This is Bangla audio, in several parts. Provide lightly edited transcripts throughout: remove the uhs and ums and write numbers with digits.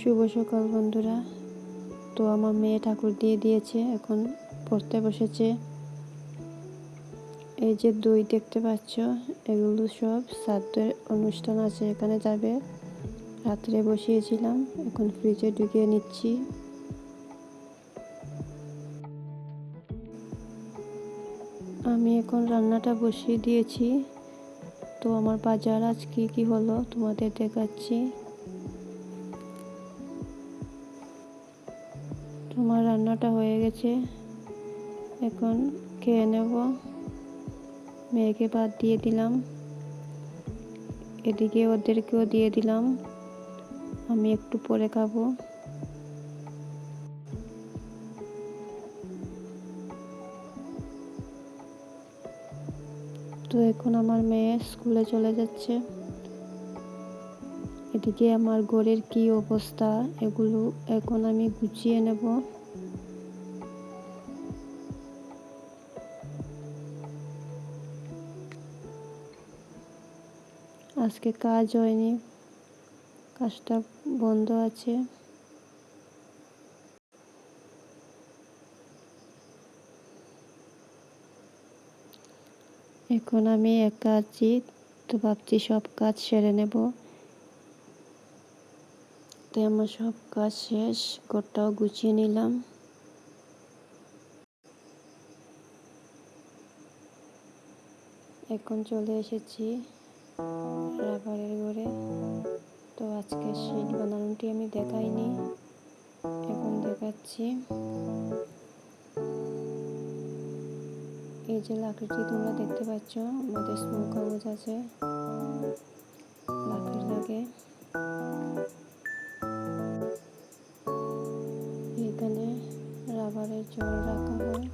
শুভ সকাল বন্ধুরা। তো আমার মেয়ে ঠাকুর দিয়ে দিয়েছে, এখন পড়তে বসেছে। এই যে দই দেখতে পাচ্ছ, এগুলো সব শ্রাদ্ধের অনুষ্ঠান আছে, এখানে যাবে। রাত্রে বসিয়েছিলাম, এখন ফ্রিজে ঢুকিয়ে নিচ্ছি। আমি এখন রান্নাটা বসিয়ে দিয়েছি। তো আমার বাজার আজ কি হলো তোমাদের দেখাচ্ছি। তোমার রান্নাটা হয়ে গেছে, এখন খেয়ে নেব। মেয়েকে ভাত দিয়ে দিলাম, এদিকে ওদেরকেও দিয়ে দিলাম। আমি একটু পরে খাবো। তো এখন আমার মেয়ে স্কুলে চলে যাচ্ছে। এদিকে আমার ঘরের কি অবস্থা, এগুলো এখন আমি গুছিয়ে নেব। আজকে কাজ হয়নি, কাজটা বন্ধ আছে। এখন আমি একা আছি, তো ভাবছি সব কাজ সেরে নেব। তো আমার সব কাজ শেষ, ঘরটাও গুছিয়ে নিলাম। এখন চলে এসেছি রাবারের ঘরে। তো আজকে শীট বানানোটি আমি দেখাইনি, এখন দেখাচ্ছি। এই যে লাকড়িটি তোমরা দেখতে পাচ্ছ, আমাদের স্মোক হাউস আছে, লাকড়ি লাগে। এখানে রাবারের জল রাখা হয়।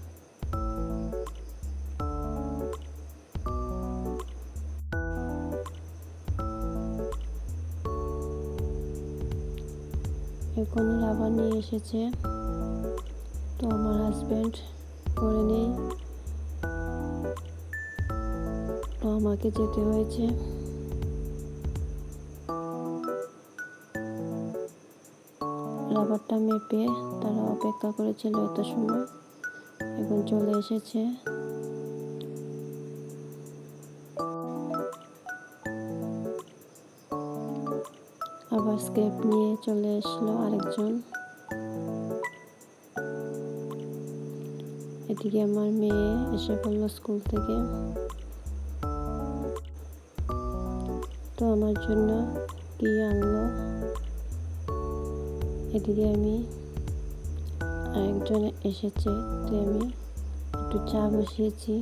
এখন রাবার নিয়ে এসেছে, তো আমার হাজব্যান্ড করে নেই, তো আমাকে যেতে হয়েছে। রাবারটা মেপে তারা অপেক্ষা করেছিল এত সময়, এখন চলে এসেছে। আবার স্কেপ নিয়ে চলে আসলো আরেকজন। এদিকে আমার মেয়ে এসে পড়লো স্কুল থেকে। তো আমার জন্য কি আনলো, এদিকে আমি আরেকজন এসেছে, তো আমি একটু চা বসিয়েছি।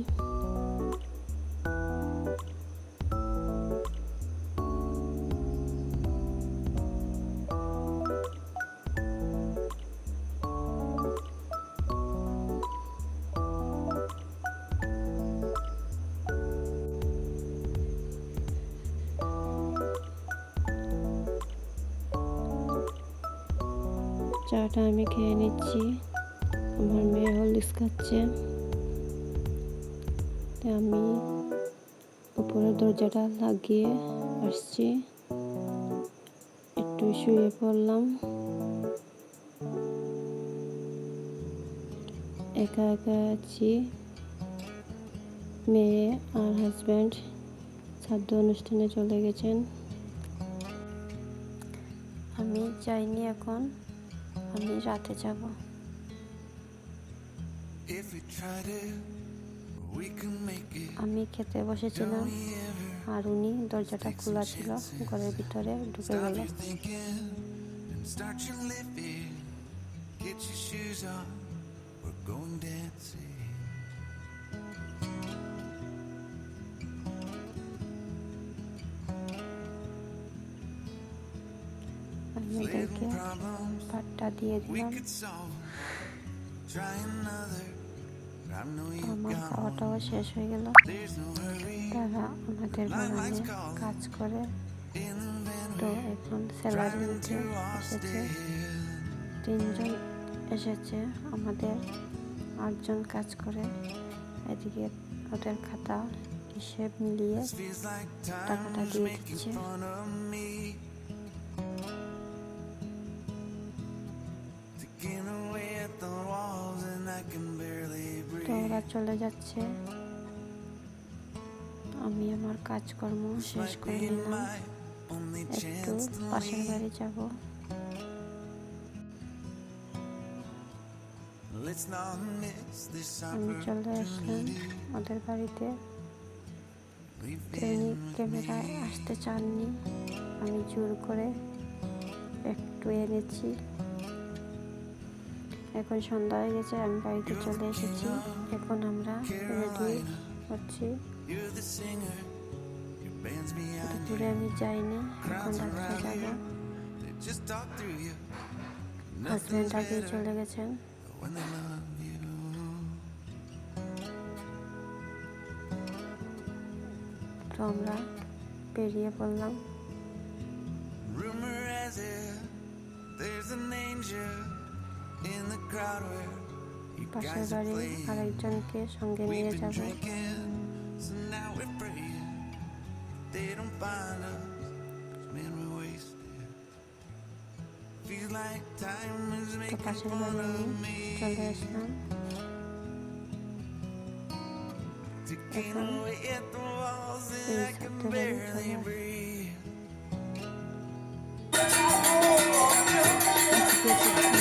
চাটা আমি খেয়ে নিচ্ছি, আমার মেয়ে হরলিক্স খাচ্ছে। আমি উপরের দরজাটা লাগিয়ে আসছি, একটু শুয়ে পড়লাম। একা একা আছি, মেয়ে আর হাজব্যান্ড শ্রাদ্ধ অনুষ্ঠানে চলে গেছেন। আমি যাইনি, এখন আমি রাতে যাব। আমি খেতে বসেছিলাম, আর উনি দরজাটা খোলা ছিল, ঘরের ভিতরে ঢুকে গেল। আমি ওদেরকে ভাতটা দিয়ে দিলাম। আমার খাওয়াটাও শেষ হয়ে গেল। তারা আমাদের বাগানে কাজ করে, তো এখন স্যালারি নিতে এসেছে। 3 জন এসেছে, আমাদের 8 জন কাজ করে। এদিকে ওদের খাতা হিসেব মিলিয়ে টাকাটা দিয়ে দিচ্ছে। তো ওরা চলে যাচ্ছে, আমি আমার কাজকর্ম শেষ করে নিলাম, একটু পাশের বাড়ি যাব। আমি চলে আসলাম ওদের বাড়িতে। তিনি ক্যামেরায় আসতে চাননি, আমি জোর করে একটু এনেছি। এখন সন্ধ্যা হয়ে গেছে, আমি বাড়িতে চলে এসেছি। এখন আমরা রেডি হচ্ছি। দূরে আমি যাইনি, এখন রাত্রে যাব। হাজব্যান্ড আগেই চলে গেছেন। তো আমরা বেরিয়ে পড়লাম। পাশের বাড়ি আরেকজনকে সঙ্গে নিয়ে যাব। তো পাশের বাড়ি আমি চলে আসলাম। এখন এই ছাড়তে বাড়ি চলে আসলাম।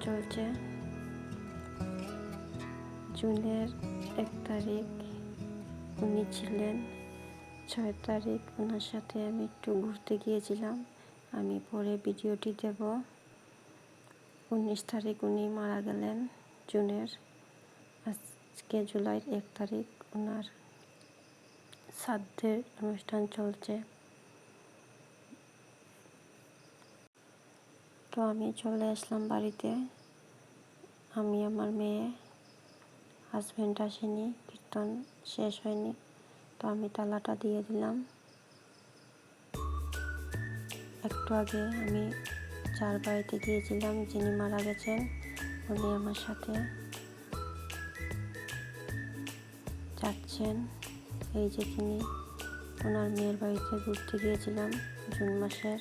চলছে জুনের 1 তারিখ উনি ছিলেন, 6 তারিখ ওনার সাথে আমি একটু ঘুরতে গিয়েছিলাম, আমি পরে ভিডিওটি দেব। 19 তারিখ উনি মারা গেলেন জুনের। আজকে জুলাইয়ের 1 তারিখ ওনার শ্রাদ্ধের অনুষ্ঠান চলছে। তো আমি চলে আসলাম বাড়িতে। আমি আমার মেয়ে, হাজব্যান্ড আসেনি, কীর্তন শেষ হয়নি, তো আমি তালাটা দিয়ে দিলাম। একটু আগে আমি যার বাড়িতে গিয়েছিলাম, যিনি মারা গেছেন, উনি আমার সাথে যাচ্ছেন। এই যে তিনি, ওনার মেয়ের বাড়িতে ঘুরতে গিয়েছিলাম জুন মাসের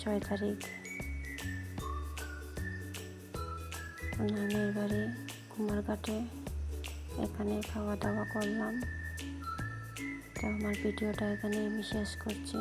6 তারিখ। ওনার মেয়ের বাড়ি কুমারঘাটে, এখানে খাওয়া দাওয়া করলাম। তো আমার ভিডিওটা এখানে আমি শেষ করছি।